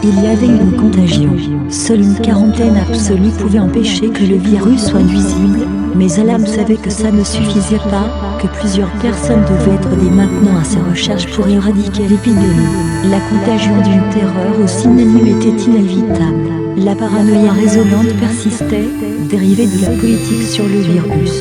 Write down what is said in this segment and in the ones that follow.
Il y avait une contagion. Seule une quarantaine absolue pouvait empêcher que le virus soit nuisible, mais Alam savait que ça ne suffisait pas, que plusieurs personnes devaient être dès maintenant à ses recherches pour éradiquer l'épidémie. La contagion d'une terreur aussi unanime était inévitable. La paranoïa résonante persistait, dérivée de la politique sur le virus.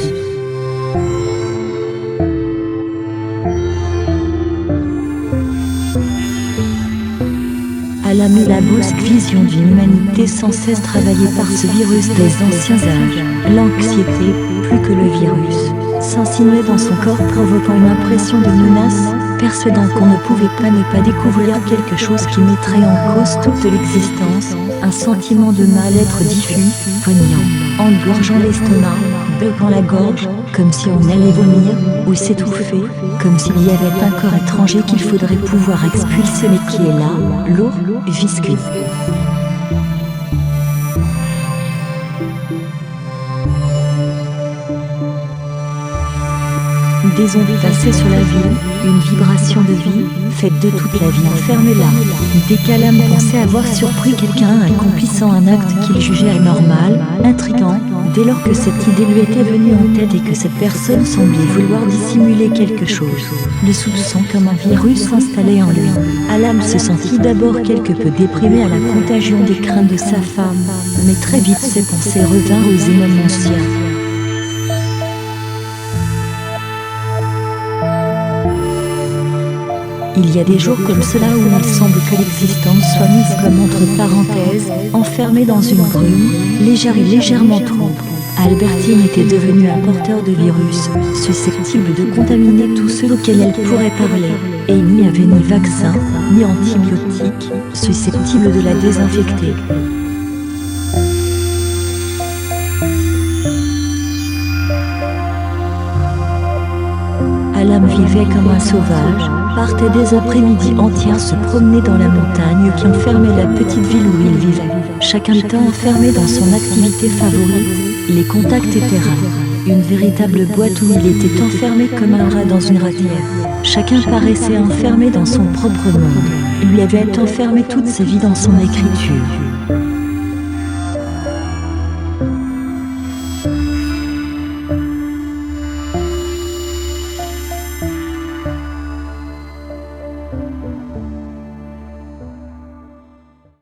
Alam eut la brusque vision d'une humanité sans cesse travaillée par ce virus des anciens âges. L'anxiété, plus que le virus, s'insinuait dans son corps, provoquant une impression de menace, persuadant qu'on ne pouvait pas ne pas découvrir quelque chose qui mettrait en cause toute l'existence, un sentiment de mal-être diffus, poignant, engorgeant l'estomac, bloquant la gorge, comme si on allait vomir, ou s'étouffer, comme s'il y avait un corps étranger qu'il faudrait pouvoir expulser mais qui est là, lourd, visqueux. Des ondes passaient sur la ville, une vibration de vie, faite de toute la vie enfermée là. Dès qu'Alam pensait avoir surpris quelqu'un accomplissant un acte qu'il jugeait anormal, intriguant, dès lors que cette idée lui était venue en tête et que cette personne semblait vouloir dissimuler quelque chose, le soupçon comme un virus s'installait en lui. Alam se sentit d'abord quelque peu déprimé à la contagion des craintes de sa femme, mais très vite ses pensées revinrent aux émotions. Il y a des jours comme cela où il semble que l'existence soit mise comme entre parenthèses, enfermée dans une brume, légère et légèrement trouble. Albertine était devenue un porteur de virus, susceptible de contaminer tous ceux auxquels elle pourrait parler, et il n'y avait ni vaccin, ni antibiotiques, susceptibles de la désinfecter. Alam vivait comme un sauvage, partait des après-midi entières se promener dans la montagne qui enfermait la petite ville où il vivait. Chacun étant enfermé dans son activité favorite, les contacts étaient rares. Une véritable boîte où il était enfermé comme un rat dans une ratière. Chacun paraissait enfermé dans son propre monde. Il lui avait enfermé toute sa vie dans son écriture.